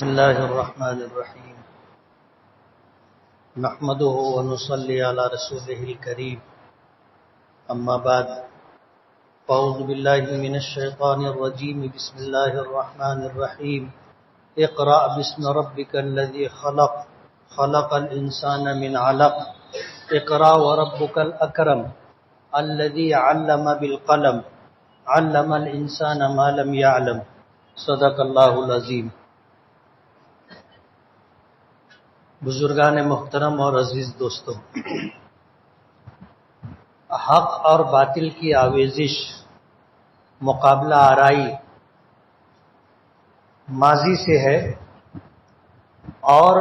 بسم الله الرحمن الرحيم نحمده ونصلي على رسوله الكريم أما بعد أعوذ بالله من الشيطان الرجيم بسم الله الرحمن الرحيم اقرأ باسم ربك الذي خلق خلق الإنسان من علق اقرأ وربك الأكرم الذي علم بالقلم علم الإنسان ما لم يعلم صدق الله العظيم۔ بزرگان محترم اور عزیز دوستوں، حق اور باطل کی آویزش، مقابلہ آرائی ماضی سے ہے اور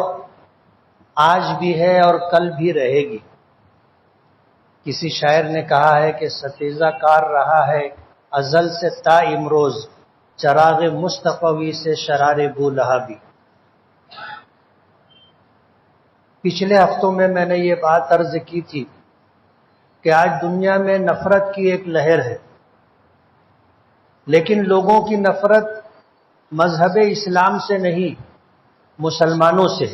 آج بھی ہے اور کل بھی رہے گی۔ کسی شاعر نے کہا ہے کہ ستیزہ کار رہا ہے ازل سے تا امروز، چراغ مصطفی سے شرار بولہبی۔ پچھلے ہفتوں میں نے یہ بات عرض کی تھی کہ آج دنیا میں نفرت کی ایک لہر ہے، لیکن لوگوں کی نفرت مذہب اسلام سے نہیں، مسلمانوں سے،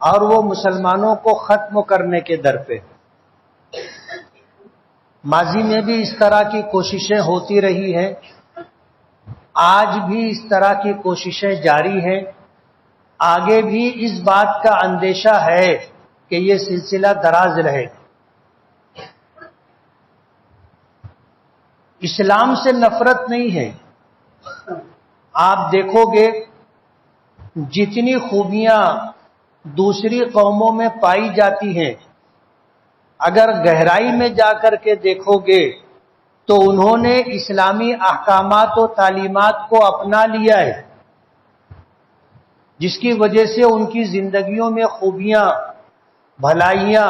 اور وہ مسلمانوں کو ختم کرنے کے در پہ۔ ماضی میں بھی اس طرح کی کوششیں ہوتی رہی ہیں، آج بھی اس طرح کی کوششیں جاری ہیں، آگے بھی اس بات کا اندیشہ ہے کہ یہ سلسلہ دراز رہے۔ اسلام سے نفرت نہیں ہے۔ آپ دیکھو گے جتنی خوبیاں دوسری قوموں میں پائی جاتی ہیں، اگر گہرائی میں جا کر کے دیکھو گے تو انہوں نے اسلامی احکامات و تعلیمات کو اپنا لیا ہے، جس کی وجہ سے ان کی زندگیوں میں خوبیاں، بھلائیاں،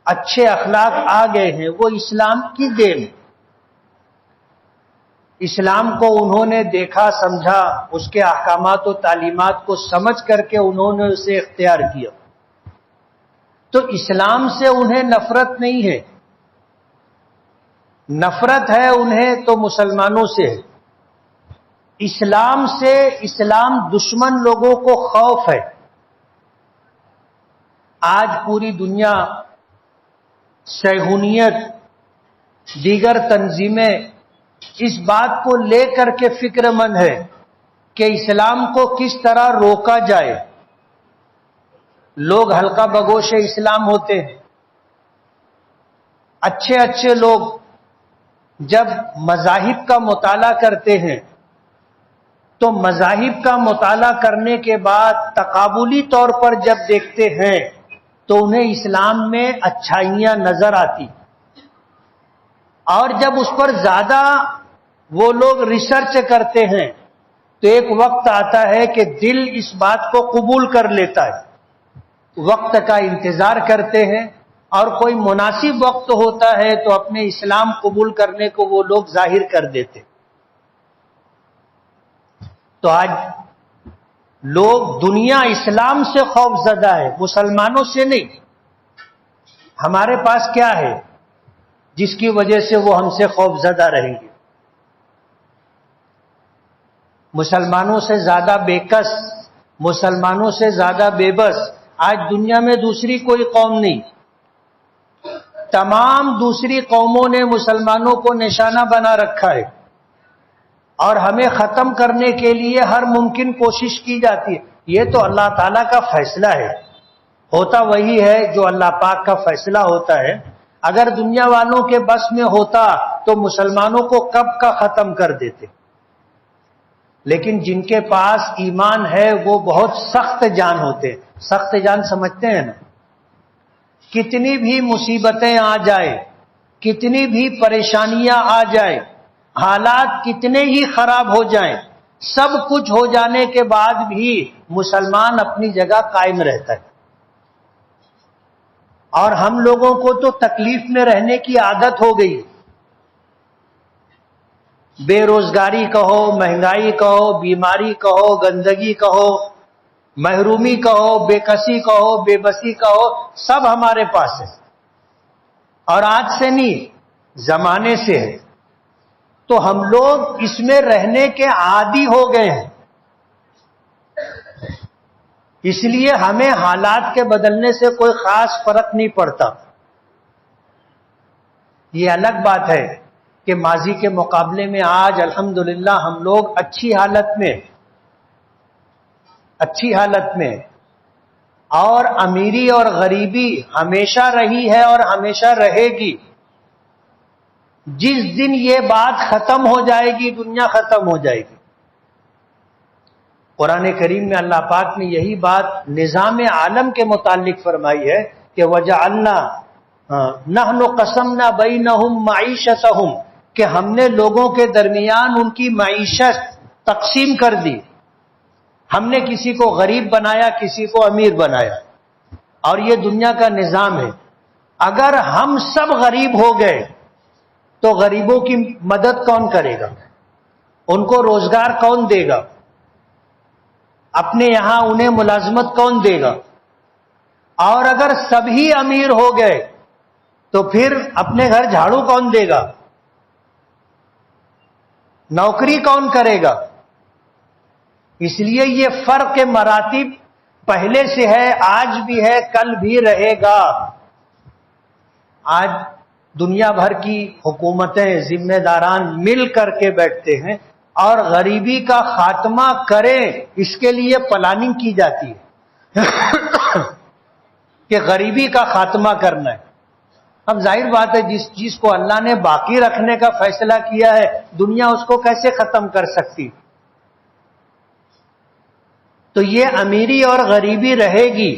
اچھے اخلاق آ گئے ہیں۔ وہ اسلام کی دین۔ اسلام کو انہوں نے دیکھا، سمجھا، اس کے احکامات و تعلیمات کو سمجھ کر کے انہوں نے اسے اختیار کیا۔ تو اسلام سے انہیں نفرت نہیں ہے، نفرت ہے انہیں تو مسلمانوں سے ہے۔ اسلام سے، اسلام دشمن لوگوں کو خوف ہے۔ آج پوری دنیا، صہیونیت، دیگر تنظیمیں اس بات کو لے کر کے فکر مند ہے کہ اسلام کو کس طرح روکا جائے۔ لوگ حلقہ بگوش اسلام ہوتے ہیں۔ اچھے اچھے لوگ جب مذاہب کا مطالعہ کرتے ہیں تو مذاہب کا مطالعہ کرنے کے بعد تقابلی طور پر جب دیکھتے ہیں تو انہیں اسلام میں اچھائیاں نظر آتی، اور جب اس پر زیادہ وہ لوگ ریسرچ کرتے ہیں تو ایک وقت آتا ہے کہ دل اس بات کو قبول کر لیتا ہے۔ وقت کا انتظار کرتے ہیں، اور کوئی مناسب وقت ہوتا ہے تو اپنے اسلام قبول کرنے کو وہ لوگ ظاہر کر دیتے۔ تو آج لوگ، دنیا اسلام سے خوف زدہ ہے، مسلمانوں سے نہیں۔ ہمارے پاس کیا ہے جس کی وجہ سے وہ ہم سے خوف زدہ رہیں گے؟ مسلمانوں سے زیادہ بے کس، مسلمانوں سے زیادہ بے بس آج دنیا میں دوسری کوئی قوم نہیں۔ تمام دوسری قوموں نے مسلمانوں کو نشانہ بنا رکھا ہے، اور ہمیں ختم کرنے کے لیے ہر ممکن کوشش کی جاتی ہے۔ یہ تو اللہ تعالیٰ کا فیصلہ ہے، ہوتا وہی ہے جو اللہ پاک کا فیصلہ ہوتا ہے۔ اگر دنیا والوں کے بس میں ہوتا تو مسلمانوں کو کب کا ختم کر دیتے۔ لیکن جن کے پاس ایمان ہے وہ بہت سخت جان ہوتے ہیں۔ سخت جان سمجھتے ہیں نا؟ کتنی بھی مصیبتیں آ جائیں، کتنی بھی پریشانیاں آ جائیں، حالات کتنے ہی خراب ہو جائیں، سب کچھ ہو جانے کے بعد بھی مسلمان اپنی جگہ قائم رہتا ہے۔ اور ہم لوگوں کو تو تکلیف میں رہنے کی عادت ہو گئی۔ بے روزگاری کہو، مہنگائی کہو، بیماری کہو، گندگی کہو، محرومی کہو، بے کسی کہو، بے بسی کہو، سب ہمارے پاس ہے، اور آج سے نہیں، زمانے سے ہے۔ تو ہم لوگ اس میں رہنے کے عادی ہو گئے ہیں۔ اس لیے ہمیں حالات کے بدلنے سے کوئی خاص فرق نہیں پڑتا. ہمیں حالات کے بدلنے سے کوئی خاص فرق نہیں پڑتا. یہ الگ بات ہے کہ ماضی کے مقابلے میں آج الحمدللہ ہم لوگ اچھی حالت میں اور امیری اور غریبی ہمیشہ رہی ہے اور ہمیشہ رہے گی. جس دن یہ بات ختم ہو جائے گی دنیا ختم ہو جائے گی. قرآن کریم میں اللہ پاک نے یہی بات نظام عالم کے متعلق فرمائی ہے کہ وَجَعَلْنَا نَحْنُ قَسَمْنَا بَيْنَهُمْ مَعِيشَتَهُمْ کہ ہم نے لوگوں کے درمیان ان کی معیشت تقسیم کر دی. ہم نے کسی کو غریب بنایا کسی کو امیر بنایا اور یہ دنیا کا نظام ہے. اگر ہم سب غریب ہو گئے تو غریبوں کی مدد کون کرے گا؟ ان کو روزگار کون دے گا؟ اپنے یہاں انہیں ملازمت کون دے گا؟ اور اگر سبھی امیر ہو گئے تو پھر اپنے گھر جھاڑو کون دے گا؟ نوکری کون کرے گا؟ اس لیے یہ فرق مراتب پہلے سے ہے، آج بھی ہے، کل بھی رہے گا. آج دنیا بھر کی حکومتیں ذمہ داران مل کر کے بیٹھتے ہیں اور غریبی کا خاتمہ کریں اس کے لیے پلاننگ کی جاتی ہے کہ غریبی کا خاتمہ کرنا ہے. اب ظاہر بات ہے جس چیز کو اللہ نے باقی رکھنے کا فیصلہ کیا ہے دنیا اس کو کیسے ختم کر سکتی؟ تو یہ امیری اور غریبی رہے گی،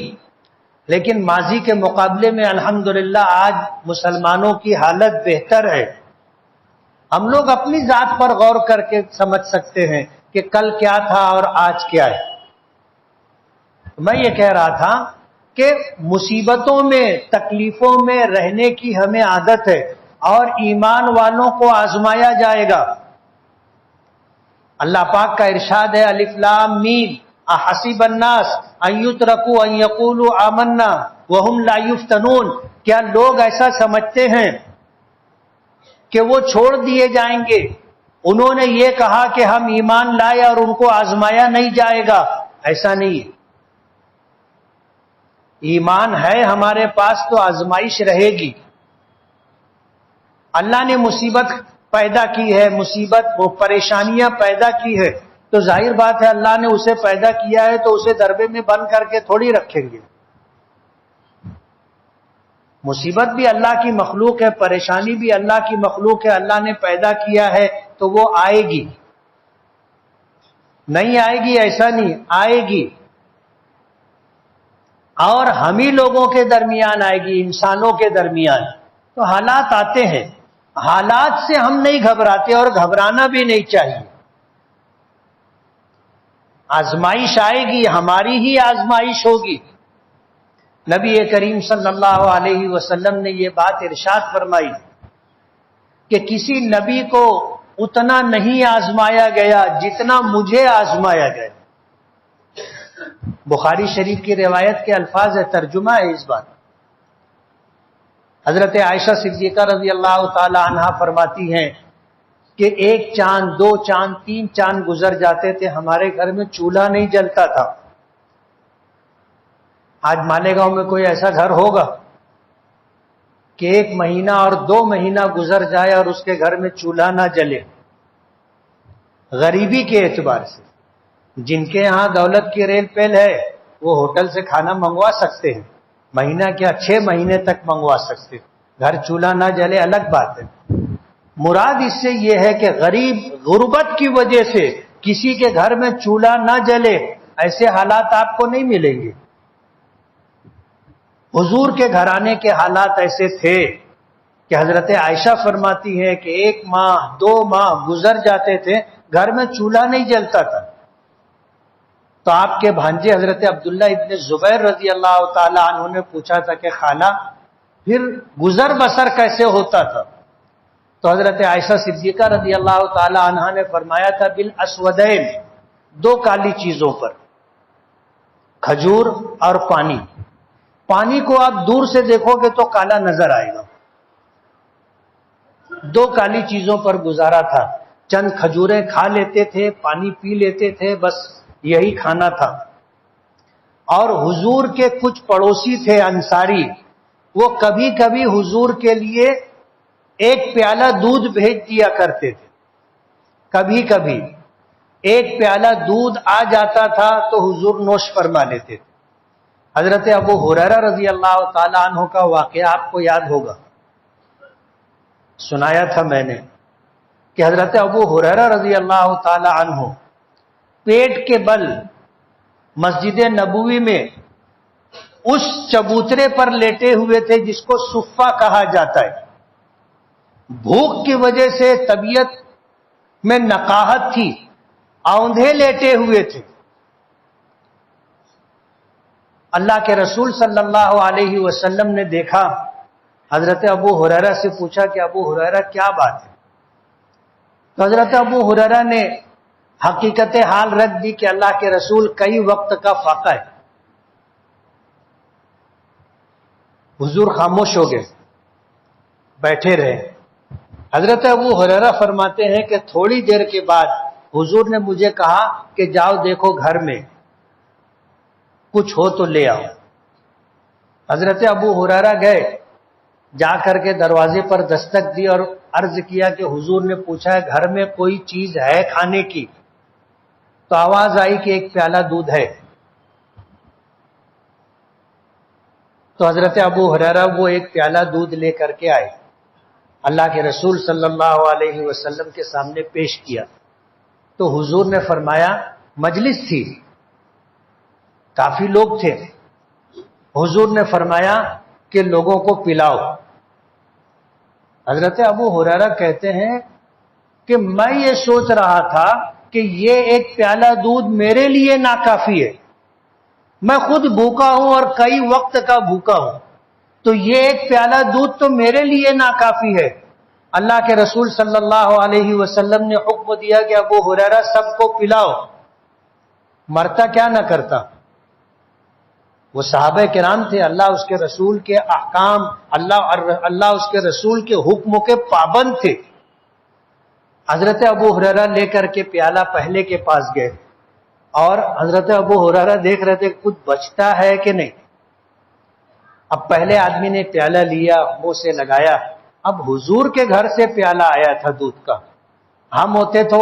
لیکن ماضی کے مقابلے میں الحمدللہ آج مسلمانوں کی حالت بہتر ہے. ہم لوگ اپنی ذات پر غور کر کے سمجھ سکتے ہیں کہ کل کیا تھا اور آج کیا ہے. میں یہ کہہ رہا تھا کہ مصیبتوں میں تکلیفوں میں رہنے کی ہمیں عادت ہے اور ایمان والوں کو آزمایا جائے گا. اللہ پاک کا ارشاد ہے الف لام میم احسب الناس ان یترکوا ان یقولوا آمنا وهم لا یفتنون. کیا لوگ ایسا سمجھتے ہیں کہ وہ چھوڑ دیے جائیں گے؟ انہوں نے یہ کہا کہ ہم ایمان لائے اور ان کو آزمایا نہیں جائے گا. ایسا نہیں ہے. ایمان ہے ہمارے پاس تو آزمائش رہے گی. اللہ نے مصیبت پیدا کی ہے، مصیبت وہ پریشانیاں پیدا کی ہے تو ظاہر بات ہے اللہ نے اسے پیدا کیا ہے تو اسے دربے میں بند کر کے تھوڑی رکھیں گے. مصیبت بھی اللہ کی مخلوق ہے، پریشانی بھی اللہ کی مخلوق ہے. اللہ نے پیدا کیا ہے تو وہ آئے گی. نہیں آئے گی ایسا نہیں، آئے گی. اور ہم ہی لوگوں کے درمیان آئے گی، انسانوں کے درمیان. تو حالات آتے ہیں، حالات سے ہم نہیں گھبراتے اور گھبرانا بھی نہیں چاہیے. آزمائش آئے گی، ہماری ہی آزمائش ہوگی. نبی کریم صلی اللہ علیہ وسلم نے یہ بات ارشاد فرمائی کہ کسی نبی کو اتنا نہیں آزمایا گیا جتنا مجھے آزمایا گیا. بخاری شریف کی روایت کے الفاظ ہے، ترجمہ ہے اس بات. حضرت عائشہ صدیقہ رضی اللہ تعالی عنہا فرماتی ہیں کہ ایک چاند، دو چاند، تین چاند گزر جاتے تھے، ہمارے گھر میں چولہا نہیں جلتا تھا. آج مالیگاؤں میں کوئی ایسا گھر ہوگا کہ ایک مہینہ اور 2 مہینہ گزر جائے اور اس کے گھر میں چولہا نہ جلے؟ غریبی کے اعتبار سے جن کے ہاں دولت کی ریل پیل ہے وہ ہوٹل سے کھانا منگوا سکتے ہیں، مہینہ کیا 6 مہینے تک منگوا سکتے ہیں. گھر چولہا نہ جلے الگ بات ہے. مراد اس سے یہ ہے کہ غریب غربت کی وجہ سے کسی کے گھر میں چولہا نہ جلے، ایسے حالات آپ کو نہیں ملیں گے. حضور کے گھرانے کے حالات ایسے تھے کہ حضرت عائشہ فرماتی ہیں کہ 1 ماہ 2 ماہ گزر جاتے تھے، گھر میں چولہا نہیں جلتا تھا. تو آپ کے بھانجے حضرت عبداللہ ابن زبیر رضی اللہ تعالی عنہ نے پوچھا تھا کہ خالہ پھر گزر بسر کیسے ہوتا تھا؟ تو حضرت عائشہ صدیقہ رضی اللہ تعالی عنہ نے فرمایا تھا بالاسودین، 2 کالی چیزوں پر، کھجور اور پانی. پانی کو آپ دور سے دیکھو گے تو کالا نظر آئے گا. 2 کالی چیزوں پر گزارا تھا. چند کھجوریں کھا لیتے تھے، پانی پی لیتے تھے، بس یہی کھانا تھا. اور حضور کے کچھ پڑوسی تھے انصاری، وہ کبھی کبھی حضور کے لیے ایک پیالہ دودھ بھیج دیا کرتے تھے. کبھی کبھی ایک پیالہ دودھ آ جاتا تھا تو حضور نوش فرما لیتے تھے. حضرت ابو ہریرہ رضی اللہ تعالی عنہ کا واقعہ آپ کو یاد ہوگا، سنایا تھا میں نے کہ حضرت ابو ہریرہ رضی اللہ تعالی عنہ پیٹ کے بل مسجد نبوی میں اس چبوترے پر لیٹے ہوئے تھے جس کو صفہ کہا جاتا ہے. بھوک کی وجہ سے طبیعت میں نقاہت تھی، اوندھے لیٹے ہوئے تھے. اللہ کے رسول صلی اللہ علیہ وسلم نے دیکھا، حضرت ابو ہریرہ سے پوچھا کہ ابو ہریرہ کیا بات ہے؟ تو حضرت ابو ہریرہ نے حقیقت حال رکھ دی کہ اللہ کے رسول کئی وقت کا فاقہ ہے. حضور خاموش ہو گئے، بیٹھے رہے. حضرت ابو ہریرہ فرماتے ہیں کہ تھوڑی دیر کے بعد حضور نے مجھے کہا کہ جاؤ دیکھو گھر میں کچھ ہو تو لے آؤ. حضرت ابو ہریرہ گئے، جا کر کے دروازے پر دستک دی اور عرض کیا کہ حضور نے پوچھا ہے گھر میں کوئی چیز ہے کھانے کی؟ تو آواز آئی کہ ایک پیالہ دودھ ہے. تو حضرت ابو ہریرہ وہ ایک پیالہ دودھ لے کر کے آئے، اللہ کے رسول صلی اللہ علیہ وسلم کے سامنے پیش کیا. تو حضور نے فرمایا، مجلس تھی، کافی لوگ تھے، حضور نے فرمایا کہ لوگوں کو پلاؤ. حضرت ابو ہریرہ کہتے ہیں کہ میں یہ سوچ رہا تھا کہ یہ ایک پیالہ دودھ میرے لیے ناکافی ہے، میں خود بھوکا ہوں اور کئی وقت کا بھوکا ہوں، تو یہ ایک پیالہ دودھ تو میرے لیے ناکافی ہے. اللہ کے رسول صلی اللہ علیہ وسلم نے حکم دیا کہ ابو ہریرہ سب کو پلاؤ. مرتا کیا نہ کرتا، وہ صحابہ کرام تھے، اللہ اس کے رسول کے احکام، اللہ اس کے رسول کے حکموں کے پابند تھے. حضرت ابو ہریرہ لے کر کے پیالہ پہلے کے پاس گئے اور حضرت ابو ہریرہ دیکھ رہے تھے کچھ بچتا ہے کہ نہیں. اب پہلے آدمی نے پیالہ لیا، منہ سے لگایا. اب حضور کے گھر سے پیالہ آیا تھا دودھ کا، ہم ہوتے تو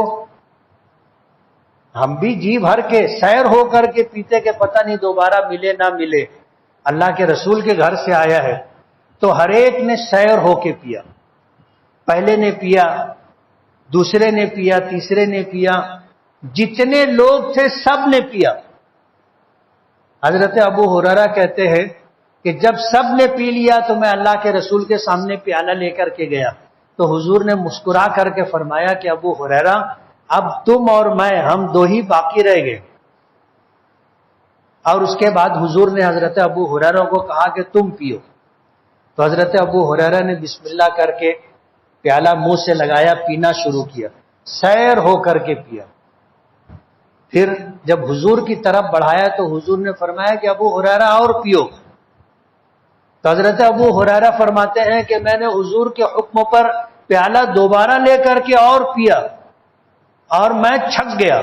ہم بھی جی بھر کے سیر ہو کر کے پیتے کہ پتہ نہیں دوبارہ ملے نہ ملے. اللہ کے رسول کے گھر سے آیا ہے تو ہر ایک نے سیر ہو کے پیا. پہلے نے پیا، دوسرے نے پیا، تیسرے نے پیا، جتنے لوگ تھے سب نے پیا. حضرت ابو ہریرہ کہتے ہیں کہ جب سب نے پی لیا تو میں اللہ کے رسول کے سامنے پیالہ لے کر کے گیا تو حضور نے مسکرا کر کے فرمایا کہ ابو ہریرہ اب تم اور میں ہم دو ہی باقی رہ گئے. اور اس کے بعد حضور نے حضرت ابو ہریرہ کو کہا کہ تم پیو. تو حضرت ابو ہریرہ نے بسم اللہ کر کے پیالہ منہ سے لگایا، پینا شروع کیا، سیر ہو کر کے پیا. پھر جب حضور کی طرف بڑھایا تو حضور نے فرمایا کہ ابو ہریرہ اور پیو. تو حضرت ابو ہریرہ فرماتے ہیں کہ میں نے حضور کے حکم پر پیالہ دوبارہ لے کر کے اور پیا اور میں چھک گیا،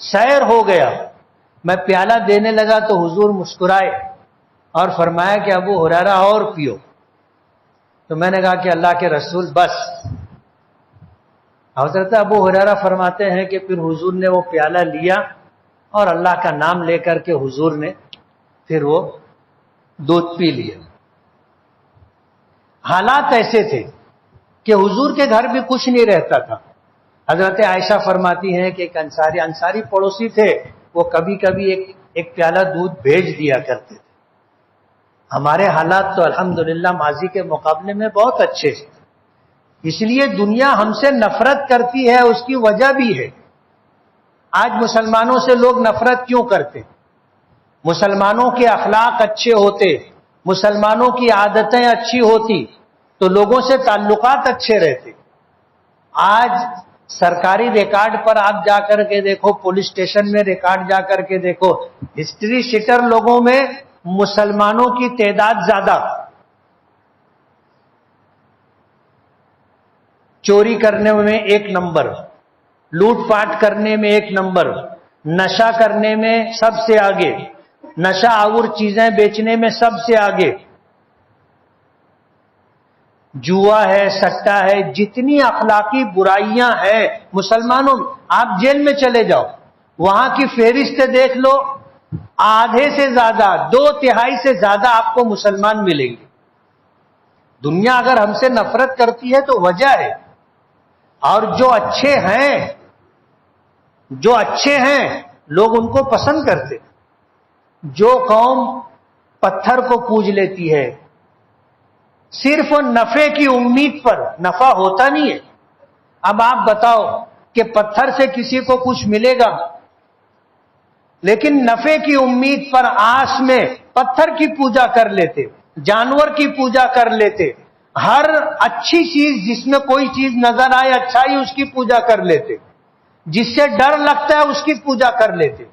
سیر ہو گیا. میں پیالہ دینے لگا تو حضور مسکرائے اور فرمایا کہ ابو ہریرہ اور پیو. تو میں نے کہا کہ اللہ کے رسول بس. حضرت ابو ہریرہ فرماتے ہیں کہ پھر حضور نے وہ پیالہ لیا اور اللہ کا نام لے کر کے حضور نے پھر وہ دودھ پی لیا. حالات ایسے تھے کہ حضور کے گھر بھی کچھ نہیں رہتا تھا. حضرت عائشہ فرماتی ہیں کہ ایک انصاری پڑوسی تھے، وہ کبھی کبھی ایک پیالہ دودھ بھیج دیا کرتے تھے. ہمارے حالات تو الحمدللہ ماضی کے مقابلے میں بہت اچھے ہیں. اس لیے دنیا ہم سے نفرت کرتی ہے، اس کی وجہ بھی ہے. آج مسلمانوں سے لوگ نفرت کیوں کرتے؟ مسلمانوں کے اخلاق اچھے ہوتے، مسلمانوں کی عادتیں اچھی ہوتی تو لوگوں سے تعلقات اچھے رہتے. آج سرکاری ریکارڈ پر آپ جا کر کے دیکھو، پولیس اسٹیشن میں ریکارڈ جا کر کے دیکھو، ہسٹری شیٹر لوگوں میں مسلمانوں کی تعداد زیادہ، چوری کرنے میں ایک نمبر، لوٹ پاٹ کرنے میں ایک نمبر، نشہ کرنے میں سب سے آگے، نشہ آور چیزیں بیچنے میں سب سے آگے، جوا ہے، سٹا ہے، جتنی اخلاقی برائیاں ہیں مسلمانوں، آپ جیل میں چلے جاؤ، وہاں کی فہرست دیکھ لو، آدھے سے زیادہ، 2/3 سے زیادہ آپ کو مسلمان ملیں گے۔ دنیا اگر ہم سے نفرت کرتی ہے تو وجہ ہے، اور جو اچھے ہیں لوگ ان کو پسند کرتے۔ جو قوم پتھر کو پوج لیتی ہے صرف نفع کی امید پر، نفع ہوتا نہیں ہے۔ اب آپ بتاؤ کہ پتھر سے کسی کو کچھ ملے گا، لیکن نفع کی امید پر آس میں پتھر کی پوجا کر لیتے، جانور کی پوجا کر لیتے، ہر اچھی چیز جس میں کوئی چیز نظر آئے اچھائی اس کی پوجا کر لیتے، جس سے ڈر لگتا ہے اس کی پوجا کر لیتے۔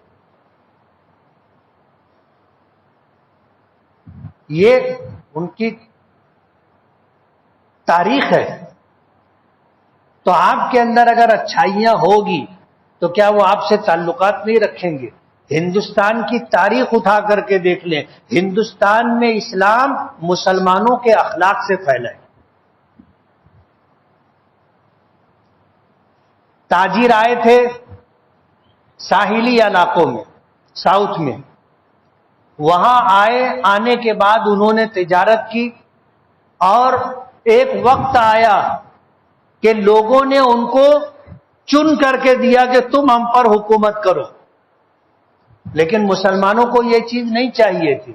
یہ ان کی تاریخ ہے۔ تو آپ کے اندر اگر اچھائیاں ہوگی تو کیا وہ آپ سے تعلقات نہیں رکھیں گے؟ ہندوستان کی تاریخ اٹھا کر کے دیکھ لیں، ہندوستان میں اسلام مسلمانوں کے اخلاق سے پھیلا ہے۔ تاجر آئے تھے ساحلی علاقوں میں، ساؤتھ میں، وہاں آنے کے بعد انہوں نے تجارت کی، اور ایک وقت آیا کہ لوگوں نے ان کو چن کر کے دیا کہ تم ہم پر حکومت کرو، لیکن مسلمانوں کو یہ چیز نہیں چاہیے تھی۔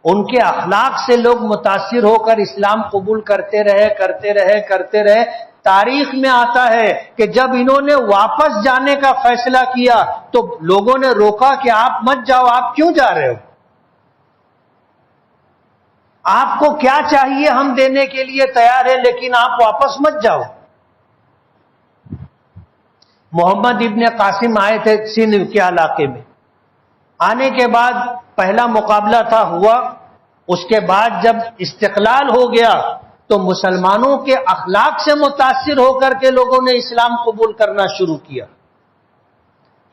ان کے اخلاق سے لوگ متاثر ہو کر اسلام قبول کرتے رہے۔ تاریخ میں آتا ہے کہ جب انہوں نے واپس جانے کا فیصلہ کیا تو لوگوں نے روکا کہ آپ مت جاؤ، آپ کیوں جا رہے ہو؟ آپ کو کیا چاہیے ہم دینے کے لیے تیار ہے، لیکن آپ واپس مت جاؤ۔ محمد ابن قاسم آئے تھے سندھ کے علاقے میں، آنے کے بعد پہلا مقابلہ ہوا، اس کے بعد جب استقلال ہو گیا تو مسلمانوں کے اخلاق سے متاثر ہو کر کے لوگوں نے اسلام قبول کرنا شروع کیا۔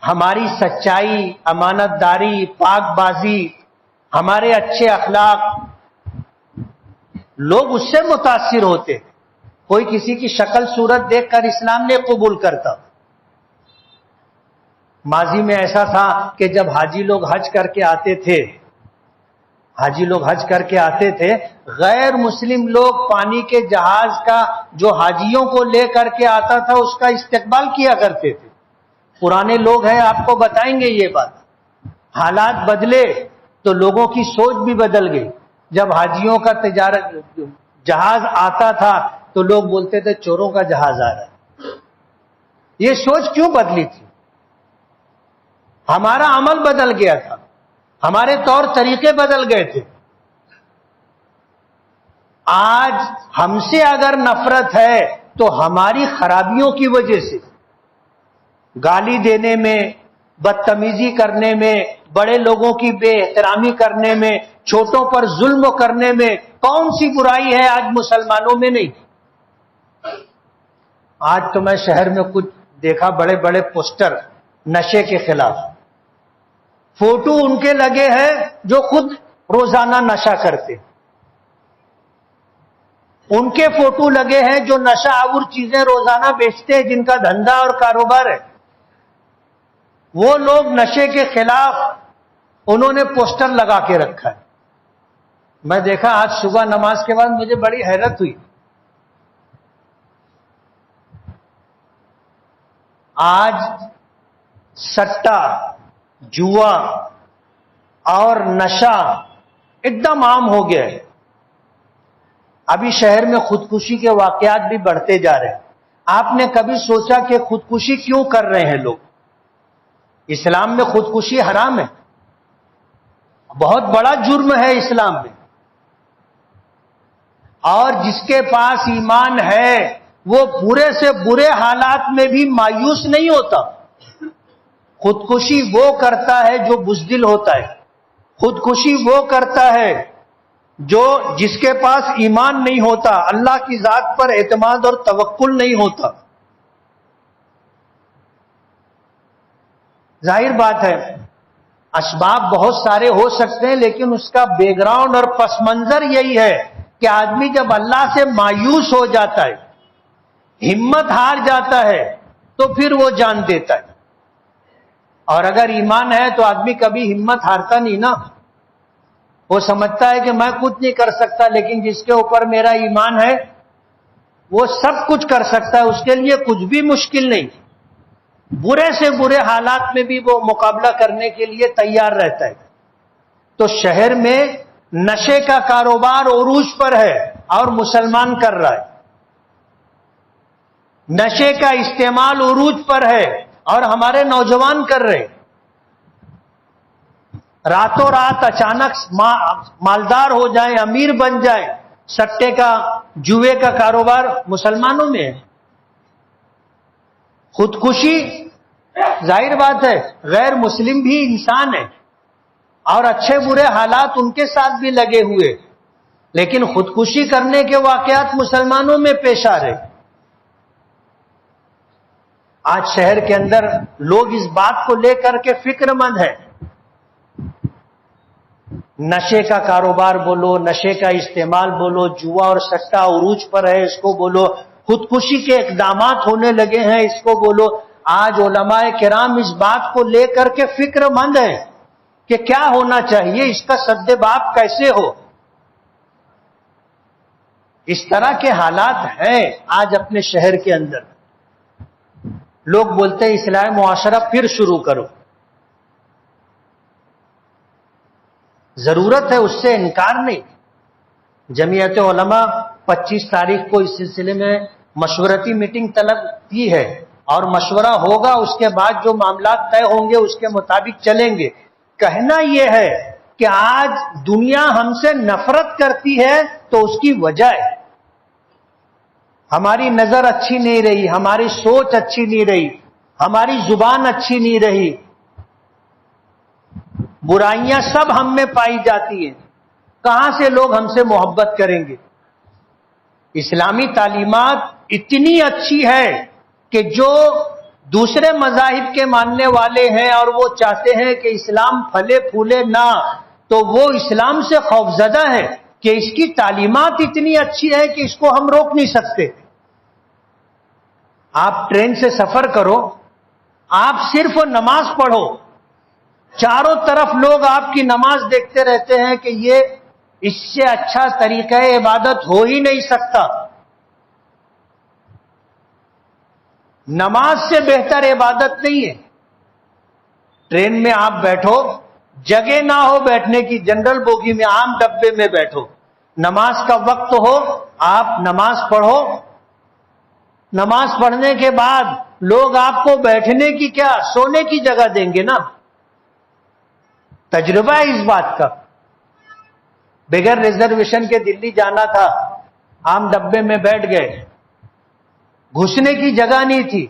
ہماری سچائی، امانت داری، پاک بازی، ہمارے اچھے اخلاق، لوگ اس سے متاثر ہوتے۔ کوئی کسی کی شکل صورت دیکھ کر اسلام نہیں قبول کرتا۔ ماضی میں ایسا تھا کہ جب حاجی لوگ حج کر کے آتے تھے، غیر مسلم لوگ پانی کے جہاز کا جو حاجیوں کو لے کر کے آتا تھا اس کا استقبال کیا کرتے تھے۔ پرانے لوگ ہیں، آپ کو بتائیں گے یہ بات۔ حالات بدلے تو لوگوں کی سوچ بھی بدل گئی۔ جب حاجیوں کا جہاز آتا تھا تو لوگ بولتے تھے چوروں کا جہاز آ رہا ہے۔ یہ سوچ کیوں بدلی تھی؟ ہمارا عمل بدل گیا تھا، ہمارے طور طریقے بدل گئے تھے۔ آج ہم سے اگر نفرت ہے تو ہماری خرابیوں کی وجہ سے، گالی دینے میں، بدتمیزی کرنے میں، بڑے لوگوں کی بے احترامی کرنے میں، چھوٹوں پر ظلم کرنے میں کون سی برائی ہے آج مسلمانوں میں؟ نہیں۔ آج تو میں شہر میں کچھ دیکھا، بڑے بڑے پوسٹر نشے کے خلاف، فوٹو ان کے لگے ہیں جو خود روزانہ نشہ کرتے، ان کے فوٹو لگے ہیں جو نشہ آور چیزیں روزانہ بیچتے ہیں، جن کا دھندا اور کاروبار ہے۔ وہ لوگ نشے کے خلاف انہوں نے پوسٹر لگا کے رکھا ہے۔ میں دیکھا آج صبح نماز کے بعد مجھے بڑی حیرت ہوئی۔ آج سٹا، جوا اور نشہ ایک دم عام ہو گیا ہے۔ ابھی شہر میں خودکشی کے واقعات بھی بڑھتے جا رہے ہیں۔ آپ نے کبھی سوچا کہ خودکشی کیوں کر رہے ہیں لوگ؟ اسلام میں خودکشی حرام ہے، بہت بڑا جرم ہے اسلام میں، اور جس کے پاس ایمان ہے وہ برے سے برے حالات میں بھی مایوس نہیں ہوتا۔ خودکشی وہ کرتا ہے جو بزدل ہوتا ہے، خودکشی وہ کرتا ہے جو جس کے پاس ایمان نہیں ہوتا، اللہ کی ذات پر اعتماد اور توکل نہیں ہوتا۔ ظاہر بات ہے اسباب بہت سارے ہو سکتے ہیں، لیکن اس کا بیک گراؤنڈ اور پس منظر یہی ہے کہ آدمی جب اللہ سے مایوس ہو جاتا ہے، ہمت ہار جاتا ہے، تو پھر وہ جان دیتا ہے. اور اگر ایمان ہے تو آدمی کبھی ہمت ہارتا نہیں نا. وہ سمجھتا ہے کہ میں کچھ نہیں کر سکتا، لیکن جس کے اوپر میرا ایمان ہے وہ سب کچھ کر سکتا ہے، اس کے لیے کچھ بھی مشکل نہیں. برے سے برے حالات میں بھی وہ مقابلہ کرنے کے لیے تیار رہتا ہے. تو شہر میں نشے کا کاروبار عروج پر ہے اور مسلمان کر رہا ہے. نشے کا استعمال عروج پر ہے اور ہمارے نوجوان کر رہے. راتوں رات اچانک مالدار ہو جائیں، امیر بن جائیں. سٹے کا، جوئے کا کاروبار مسلمانوں میں ہے. خودکشی ظاہر بات ہے، غیر مسلم بھی انسان ہے اور اچھے برے حالات ان کے ساتھ بھی لگے ہوئے، لیکن خودکشی کرنے کے واقعات مسلمانوں میں پیش آ رہے. آج شہر کے اندر لوگ اس بات کو لے کر کے فکر مند ہیں. نشے کا کاروبار بولو، نشے کا استعمال بولو، جوا اور سٹا عروج پر ہے اس کو بولو، خودکشی کے اقدامات ہونے لگے ہیں اس کو بولو. آج علماء کرام اس بات کو لے کر کے فکر مند ہیں کہ کیا ہونا چاہیے، اس کا سد باب کیسے ہو. اس طرح کے حالات ہیں آج اپنے شہر کے اندر. لوگ بولتے ہیں اصلاح معاشرہ پھر شروع کرو. ضرورت ہے، اس سے انکار نہیں. جمعیت علماء 25 تاریخ کو اس سلسلے میں مشورتی میٹنگ طلب کی ہے اور مشورہ ہوگا. اس کے بعد جو معاملات طے ہوں گے اس کے مطابق چلیں گے. کہنا یہ ہے کہ آج دنیا ہم سے نفرت کرتی ہے تو اس کی وجہ ہے ہماری نظر اچھی نہیں رہی، ہماری سوچ اچھی نہیں رہی، ہماری زبان اچھی نہیں رہی. برائیاں سب ہم میں پائی جاتی ہیں. کہاں سے لوگ ہم سے محبت کریں گے؟ اسلامی تعلیمات اتنی اچھی ہے کہ جو دوسرے مذاہب کے ماننے والے ہیں اور وہ چاہتے ہیں کہ اسلام پھلے پھولے نہ، تو وہ اسلام سے خوفزدہ ہے کہ اس کی تعلیمات اتنی اچھی ہے کہ اس کو ہم روک نہیں سکتے. آپ ٹرین سے سفر کرو، آپ صرف نماز پڑھو، چاروں طرف لوگ آپ کی نماز دیکھتے رہتے ہیں کہ یہ اس سے اچھا طریقہ عبادت ہو ہی نہیں سکتا. نماز سے بہتر عبادت نہیں ہے. ٹرین میں آپ بیٹھو، جگہ نہ ہو بیٹھنے کی، جنرل بوگی میں عام ڈبے میں بیٹھو، نماز کا وقت ہو آپ نماز پڑھو. نماز پڑھنے کے بعد لوگ آپ کو بیٹھنے کی کیا، سونے کی جگہ دیں گے نا. تجربہ ہے اس بات کا. بغیر ریزرویشن کے دلی جانا تھا، عام ڈبے میں بیٹھ گئے، گھسنے کی جگہ نہیں تھی،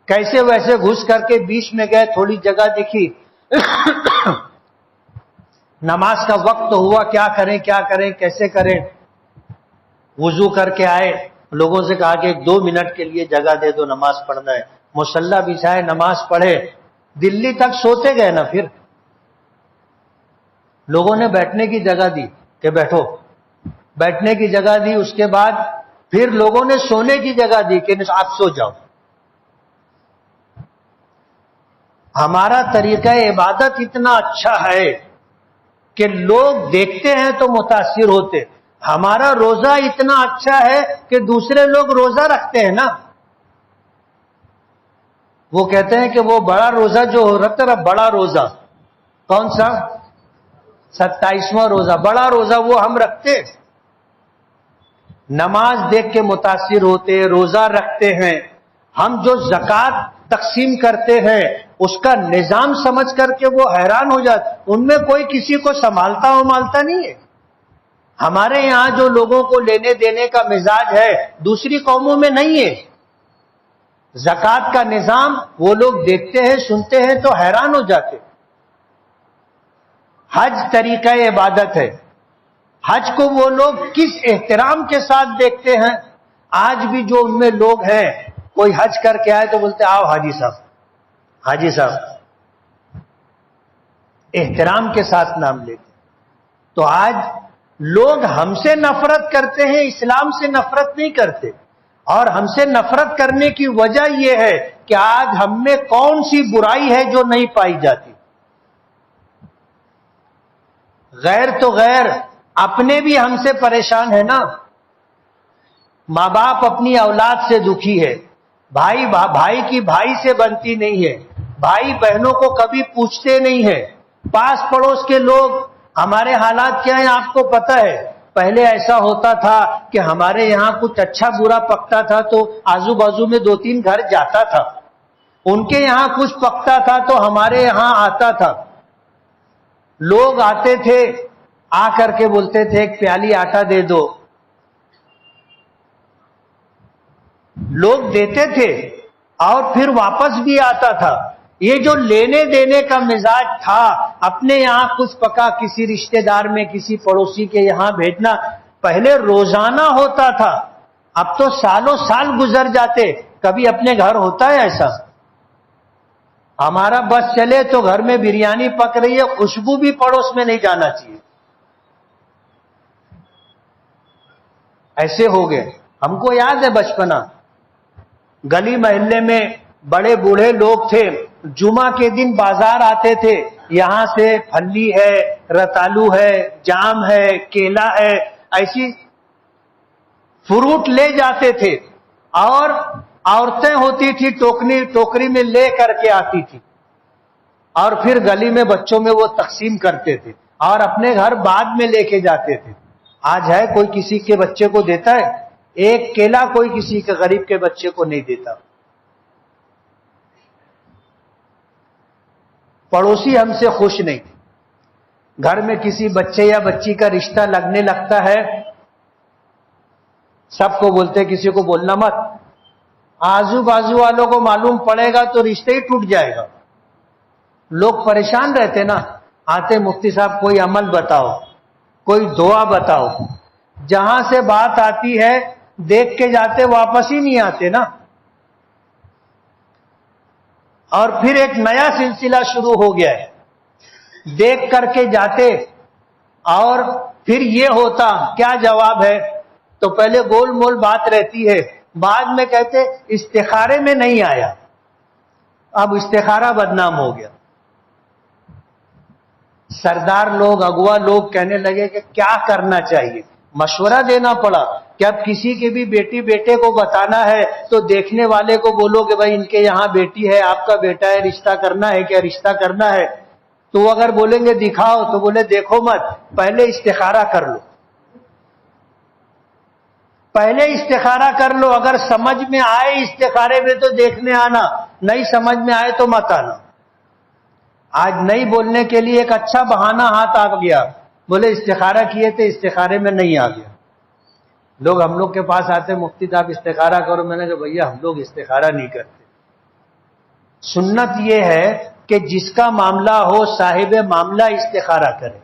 کیسے ویسے گھس کر کے بیچ میں گئے، تھوڑی جگہ دکھی. نماز کا وقت ہوا، کیا کریں کیا کریں کیسے کریں. وضو کر کے آئے، لوگوں سے کہا کہ 2 منٹ کے لیے جگہ دے دو، نماز پڑھنا ہے. مصلی بچھائے، نماز پڑھے، دلی تک سوتے گئے نا. پھر لوگوں نے بیٹھنے کی جگہ دی کہ بیٹھو، بیٹھنے کی جگہ دی. اس کے بعد پھر لوگوں نے سونے کی جگہ دی کہ آپ سو جاؤ. ہمارا طریقہ عبادت اتنا اچھا ہے کہ لوگ دیکھتے ہیں تو متاثر ہوتے. ہمارا روزہ اتنا اچھا ہے کہ دوسرے لوگ روزہ رکھتے ہیں نا. وہ کہتے ہیں کہ وہ بڑا روزہ جو رکھتا ہے، بڑا روزہ کون سا؟ 27واں روزہ. بڑا روزہ وہ ہم رکھتے. نماز دیکھ کے متاثر ہوتے، روزہ رکھتے ہیں. ہم جو زکوٰۃ تقسیم کرتے ہیں اس کا نظام سمجھ کر کے وہ حیران ہو جاتے. ان میں کوئی کسی کو سنبھالتا ومالتا نہیں ہے. ہمارے یہاں جو لوگوں کو لینے دینے کا مزاج ہے دوسری قوموں میں نہیں ہے. زکوٰۃ کا نظام وہ لوگ دیکھتے ہیں، سنتے ہیں تو حیران ہو جاتے. حج طریقہ عبادت ہے. حج کو وہ لوگ کس احترام کے ساتھ دیکھتے ہیں. آج بھی جو ان میں لوگ ہیں، کوئی حج کر کے آئے تو بولتے آؤ حاجی صاحب، حاجی صاحب. احترام کے ساتھ نام لیتے. تو آج لوگ ہم سے نفرت کرتے ہیں، اسلام سے نفرت نہیں کرتے. اور ہم سے نفرت کرنے کی وجہ یہ ہے کہ آج ہم میں کون سی برائی ہے جو نہیں پائی جاتی. غیر تو غیر، اپنے بھی ہم سے پریشان ہے نا. ماں باپ اپنی اولاد سے دکھی ہے، بھائی کی بھائی سے بنتی نہیں ہے، بھائی بہنوں کو کبھی پوچھتے نہیں ہے. پاس پڑوس کے لوگ، ہمارے حالات کیا ہیں آپ کو پتہ ہے. پہلے ایسا ہوتا تھا کہ ہمارے یہاں کچھ اچھا برا پکتا تھا تو آزو بازو میں 2-3 گھر جاتا تھا، ان کے یہاں کچھ پکتا تھا تو ہمارے یہاں آتا تھا. لوگ آتے تھے، آ کر کے بولتے تھے ایک پیالی آٹا دے دو، لوگ دیتے تھے اور پھر واپس بھی آتا تھا. یہ جو لینے دینے کا مزاج تھا، اپنے یہاں کچھ پکا کسی رشتہ دار میں کسی پڑوسی کے یہاں بھیجنا، پہلے روزانہ ہوتا تھا. اب تو سالوں سال گزر جاتے، کبھی اپنے گھر ہوتا ہے ایسا. ہمارا بس چلے تو گھر میں بریانی پک رہی ہے، خوشبو بھی پڑوس میں نہیں جانا چاہیے. ایسے ہو گئے. ہم کو یاد ہے بچپنا، گلی محلے میں بڑے بوڑھے لوگ تھے، جمعہ کے دن بازار آتے تھے، یہاں سے پھلی ہے، رتالو ہے، جام ہے، کیلا ہے، ایسی فروٹ لے جاتے تھے. اور عورتیں ہوتی تھی ٹوکری میں لے کر کے آتی تھی، اور پھر گلی میں بچوں میں وہ تقسیم کرتے تھے اور اپنے گھر بعد میں لے کے جاتے تھے. آج ہے کوئی کسی کے بچے کو دیتا ہے؟ ایک کیلا کوئی کسی کے غریب کے بچے کو نہیں دیتا. پڑوسی ہم سے خوش نہیں. گھر میں کسی بچے یا بچی کا رشتہ لگنے لگتا ہے، سب کو بولتے کسی کو بولنا مت، آزو بازو والوں کو معلوم پڑے گا تو رشتہ ہی ٹوٹ جائے گا. لوگ پریشان رہتے نا. آتے مفتی صاحب کوئی عمل بتاؤ، کوئی دعا بتاؤ. جہاں سے بات آتی ہے دیکھ کے جاتے، واپس ہی نہیں آتے نا. اور پھر ایک نیا سلسلہ شروع ہو گیا ہے، دیکھ کر کے جاتے اور پھر یہ ہوتا کیا جواب ہے. تو پہلے گول مول بات رہتی ہے، بعد میں کہتے استخارے میں نہیں آیا. اب استخارہ بدنام ہو گیا. سردار لوگ، اغوا لوگ کہنے لگے کہ کیا کرنا چاہیے. مشورہ دینا پڑا کہ اب کسی کے بھی بیٹی بیٹے کو بتانا ہے تو دیکھنے والے کو بولو کہ بھائی ان کے یہاں بیٹی ہے، آپ کا بیٹا ہے، رشتہ کرنا ہے کیا؟ رشتہ کرنا ہے. تو اگر بولیں گے دکھاؤ تو بولے دیکھو مت، پہلے استخارہ کر لو. پہلے استخارہ کر لو، اگر سمجھ میں آئے استخارے میں تو دیکھنے آنا، نہیں سمجھ میں آئے تو مت آنا. آج نہیں بولنے کے لیے ایک اچھا بہانہ ہاتھ آ گیا، بولے استخارہ کیے تھے، استخارے میں نہیں آ گیا. لوگ ہم لوگ کے پاس آتے، مفتی صاحب استخارہ کرو. میں نے کہا بھیا ہم لوگ استخارہ نہیں کرتے. سنت یہ ہے کہ جس کا معاملہ ہو صاحب معاملہ استخارہ کرے،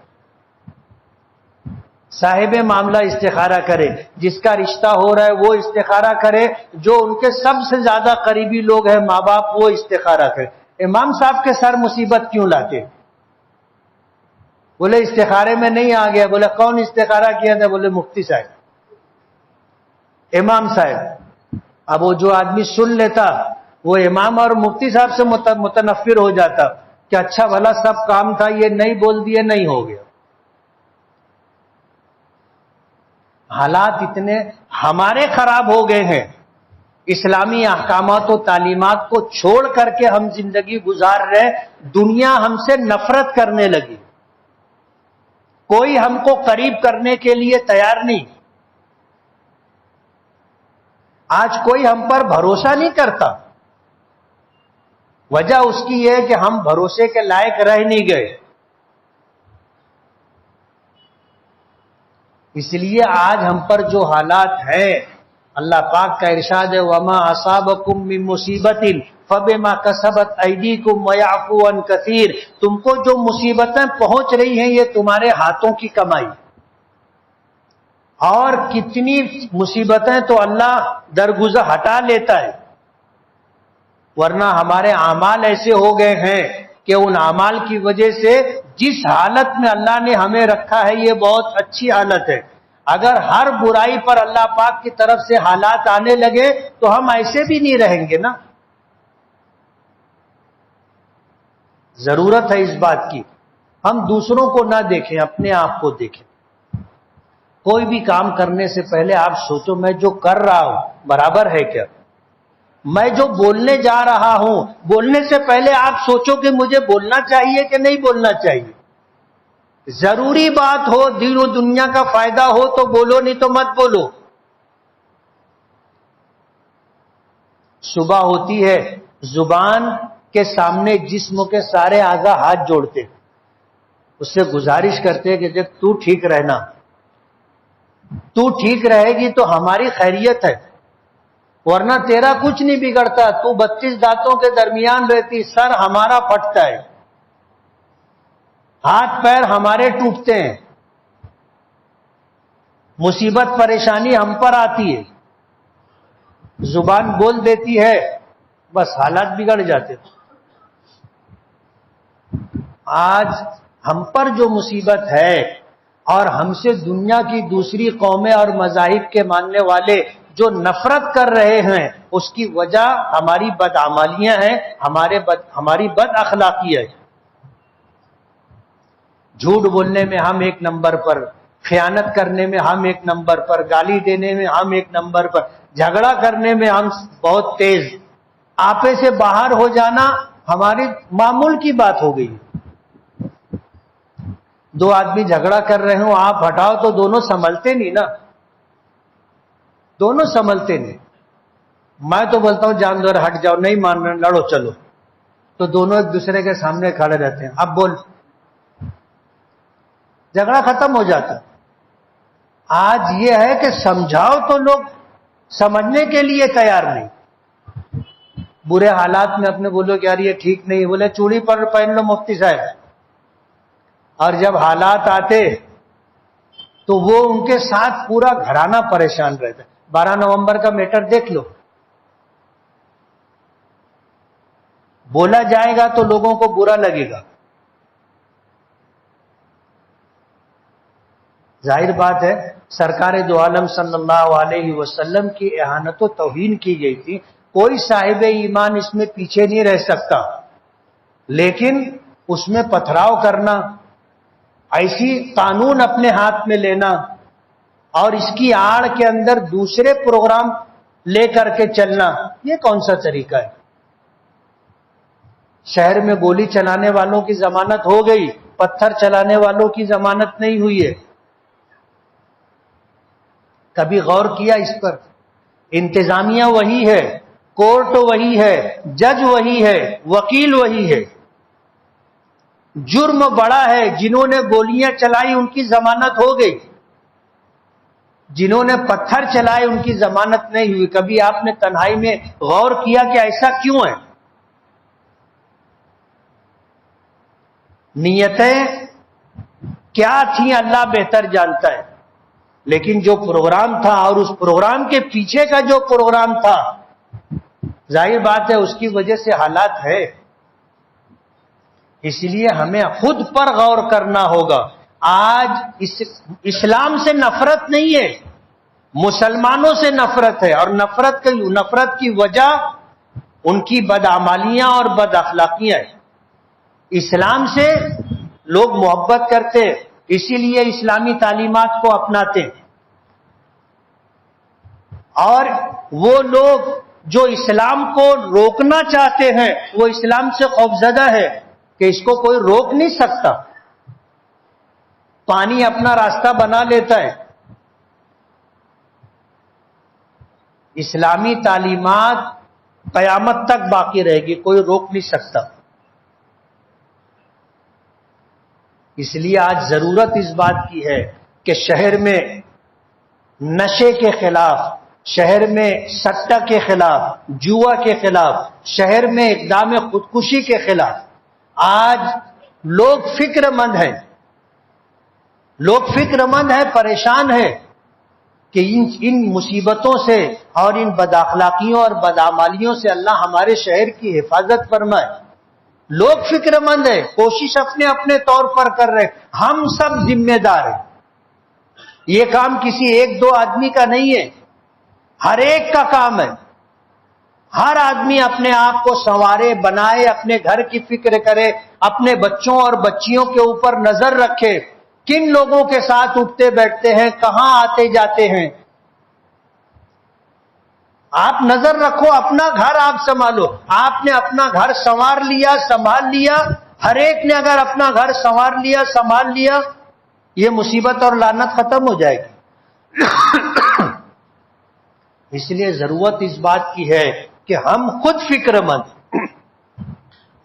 صاحب معاملہ استخارہ کرے. جس کا رشتہ ہو رہا ہے وہ استخارہ کرے، جو ان کے سب سے زیادہ قریبی لوگ ہیں ماں باپ، وہ استخارہ کرے. امام صاحب کے سر مصیبت کیوں لاتے؟ بولے استخارے میں نہیں آ گیا. بولے کون استخارہ کیا تھا؟ بولے مفتی صاحب، امام صاحب. اب وہ جو آدمی سن لیتا وہ امام اور مفتی صاحب سے متنفر ہو جاتا کہ اچھا بھلا سب کام تھا، یہ نہیں بول دیے، نہیں ہو گیا. حالات اتنے ہمارے خراب ہو گئے ہیں، اسلامی احکامات و تعلیمات کو چھوڑ کر کے ہم زندگی گزار رہے. دنیا ہم سے نفرت کرنے لگی، کوئی ہم کو قریب کرنے کے لیے تیار نہیں. آج کوئی ہم پر بھروسہ نہیں کرتا. وجہ اس کی یہ ہے کہ ہم بھروسے کے لائق رہ نہیں گئے. اس لیے آج ہم پر جو حالات ہیں، اللہ پاک کا ارشاد ہے وما اصابکم من مصیبت فبما کسبت ایدیکم ویعفو عن کثیر. تم کو جو مصیبتیں پہنچ رہی ہیں یہ تمہارے ہاتھوں کی کمائی. اور کتنی مصیبتیں تو اللہ درگزر ہٹا لیتا ہے، ورنہ ہمارے اعمال ایسے ہو گئے ہیں کہ ان اعمال کی وجہ سے جس حالت میں اللہ نے ہمیں رکھا ہے یہ بہت اچھی حالت ہے. اگر ہر برائی پر اللہ پاک کی طرف سے حالات آنے لگے تو ہم ایسے بھی نہیں رہیں گے نا. ضرورت ہے اس بات کی ہم دوسروں کو نہ دیکھیں، اپنے آپ کو دیکھیں. کوئی بھی کام کرنے سے پہلے آپ سوچو میں جو کر رہا ہوں برابر ہے کیا؟ میں جو بولنے جا رہا ہوں بولنے سے پہلے آپ سوچو کہ مجھے بولنا چاہیے کہ نہیں بولنا چاہیے. ضروری بات ہو، دین و دنیا کا فائدہ ہو تو بولو، نہیں تو مت بولو. صبح ہوتی ہے زبان کے سامنے جسم کے سارے اعضاء ہاتھ جوڑتے، اس سے گزارش کرتے کہ جب تو ٹھیک رہنا، تو ٹھیک رہے گی تو ہماری خیریت ہے، ورنہ تیرا کچھ نہیں بگڑتا. تو 32 دانتوں کے درمیان رہتی، سر ہمارا پھٹتا ہے، ہاتھ پیر ہمارے ٹوٹتے ہیں، مصیبت پریشانی ہم پر آتی ہے. زبان بول دیتی ہے بس حالات بگڑ جاتے. آج ہم پر جو مصیبت ہے اور ہم سے دنیا کی دوسری قومیں اور مذاہب کے ماننے والے جو نفرت کر رہے ہیں اس کی وجہ ہماری بدعمالیاں ہیں، ہماری بد اخلاقی ہے. جھوٹ بولنے میں ہم ایک نمبر پر، خیانت کرنے میں ہم ایک نمبر پر، گالی دینے میں ہم ایک نمبر پر، جھگڑا کرنے میں ہم بہت تیز. آپے سے باہر ہو جانا ہماری معمول کی بات ہو گئی. دو آدمی جھگڑا کر رہے ہوں، آپ ہٹاؤ تو دونوں سنبھلتے نہیں نا، دونوں سنبھلتے نہیں. میں تو بولتا ہوں جان دو ہٹ جاؤ، نہیں مان رہے لڑو چلو، تو دونوں ایک دوسرے کے سامنے کھڑے رہتے ہیں. اب بول، جھگڑا ختم ہو جاتا. آج یہ ہے کہ سمجھاؤ تو لوگ سمجھنے کے لیے تیار نہیں. برے حالات میں اپنے بولو کہ یار یہ ٹھیک نہیں، بولے چوڑی پر پہن لو مفتی صاحب. اور جب حالات آتے تو وہ ان کے ساتھ پورا گھرانہ پریشان رہتا. 12 نومبر کا میٹر دیکھ لو، بولا جائے گا تو لوگوں کو برا لگے گا. ظاہر بات ہے سرکار دو عالم صلی اللہ علیہ وسلم کی اہانت و توہین کی گئی تھی. کوئی صاحب ایمان اس میں پیچھے نہیں رہ سکتا، لیکن اس میں پتھراؤ کرنا، ایسی قانون اپنے ہاتھ میں لینا اور اس کی آڑ کے اندر دوسرے پروگرام لے کر کے چلنا، یہ کون سا طریقہ ہے؟ شہر میں گولی چلانے والوں کی ضمانت ہو گئی، پتھر چلانے والوں کی ضمانت نہیں ہوئی ہے. کبھی غور کیا اس پر؟ انتظامیہ وہی ہے، کورٹ وہی ہے، جج وہی ہے، وکیل وہی ہے. جرم بڑا ہے، جنہوں نے گولیاں چلائی ان کی ضمانت ہو گئی، جنہوں نے پتھر چلائے ان کی ضمانت نہیں ہوئی. کبھی آپ نے تنہائی میں غور کیا کہ ایسا کیوں ہے؟ نیتیں کیا تھیں اللہ بہتر جانتا ہے، لیکن جو پروگرام تھا اور اس پروگرام کے پیچھے کا جو پروگرام تھا، ظاہر بات ہے اس کی وجہ سے حالات ہے. اس لیے ہمیں خود پر غور کرنا ہوگا. آج اسلام سے نفرت نہیں ہے، مسلمانوں سے نفرت ہے، اور نفرت کی وجہ ان کی بدعمالیاں اور بد اخلاقیاں ہیں. اسلام سے لوگ محبت کرتے، اسی لیے اسلامی تعلیمات کو اپناتے ہیں. اور وہ لوگ جو اسلام کو روکنا چاہتے ہیں وہ اسلام سے خوفزدہ ہے کہ اس کو کوئی روک نہیں سکتا. پانی اپنا راستہ بنا لیتا ہے. اسلامی تعلیمات قیامت تک باقی رہے گی، کوئی روک نہیں سکتا. اس لیے آج ضرورت اس بات کی ہے کہ شہر میں نشے کے خلاف، شہر میں سٹہ کے خلاف، جوا کے خلاف، شہر میں اقدام خودکشی کے خلاف آج لوگ فکر مند ہیں. لوگ فکر مند ہیں، پریشان ہیں کہ ان مصیبتوں سے اور ان بداخلاقیوں اور بدعمالیوں سے اللہ ہمارے شہر کی حفاظت فرمائے. لوگ فکر مند ہیں، کوشش اپنے اپنے طور پر کر رہے ہیں، ہم سب ذمہ دار ہیں۔ یہ کام کسی ایک دو آدمی کا نہیں ہے، ہر ایک کا کام ہے۔ ہر آدمی اپنے آپ کو سنوارے، بنائے، اپنے گھر کی فکر کرے، اپنے بچوں اور بچیوں کے اوپر نظر رکھے، کن لوگوں کے ساتھ اٹھتے بیٹھتے ہیں، کہاں آتے جاتے ہیں۔ آپ نظر رکھو، اپنا گھر آپ سنبھالو۔ آپ نے اپنا گھر سنوار لیا، سنبھال لیا، ہر ایک نے اگر اپنا گھر سنوار لیا، سنبھال لیا، یہ مصیبت اور لعنت ختم ہو جائے گی۔ اس لیے ضرورت اس بات کی ہے کہ ہم خود فکر مند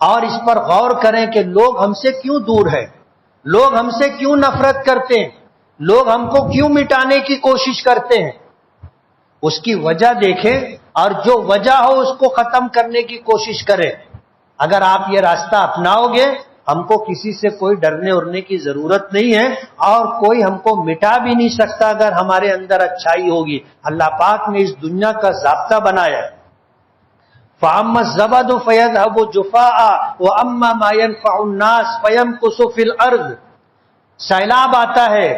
اور اس پر غور کریں کہ لوگ ہم سے کیوں دور ہیں، لوگ ہم سے کیوں نفرت کرتے ہیں، لوگ ہم کو کیوں مٹانے کی کوشش کرتے ہیں۔ اس کی وجہ دیکھیں اور جو وجہ ہو اس کو ختم کرنے کی کوشش کریں۔ اگر آپ یہ راستہ اپناؤ گے، ہم کو کسی سے کوئی ڈرنے اڑنے کی ضرورت نہیں ہے، اور کوئی ہم کو مٹا بھی نہیں سکتا اگر ہمارے اندر اچھائی ہوگی۔ اللہ پاک نے اس دنیا کا ضابطہ بنایا ہے۔ فَأَمَّا الزَّبَدُ فَيَذْهَبُ جُفَاءً وَأَمَّا مَا يَنفَعُ النَّاسَ فَيَمْكُثُ فِي الْأَرْضِ۔ سیلاب آتا ہے،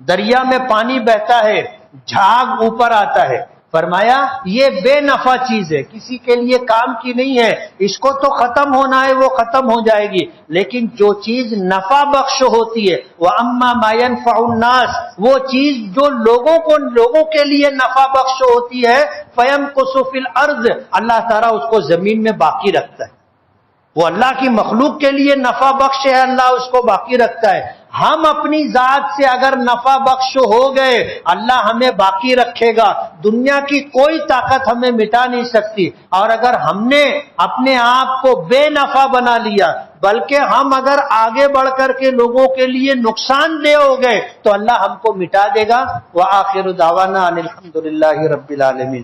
دریا میں پانی بہتا ہے، جھاگ اوپر آتا ہے، فرمایا یہ بے نفع چیز ہے، کسی کے لیے کام کی نہیں ہے، اس کو تو ختم ہونا ہے، وہ ختم ہو جائے گی، لیکن جو چیز نفع بخش ہوتی ہے، وَأَمَّا مَا يَنفَعُ النَّاسَ، وہ چیز جو لوگوں کے لیے نفع بخش ہوتی ہے، فَيَمْكُثُ فِي الْأَرْضِ، اللہ تعالیٰ اس کو زمین میں باقی رکھتا ہے۔ وہ اللہ کی مخلوق کے لیے نفع بخش ہے، اللہ اس کو باقی رکھتا ہے۔ ہم اپنی ذات سے اگر نفع بخش ہو گئے، اللہ ہمیں باقی رکھے گا، دنیا کی کوئی طاقت ہمیں مٹا نہیں سکتی۔ اور اگر ہم نے اپنے آپ کو بے نفع بنا لیا، بلکہ ہم اگر آگے بڑھ کر کے لوگوں کے لیے نقصان دہ ہو گئے، تو اللہ ہم کو مٹا دے گا۔ وآخر دعوانا ان الحمد للہ رب العالمین۔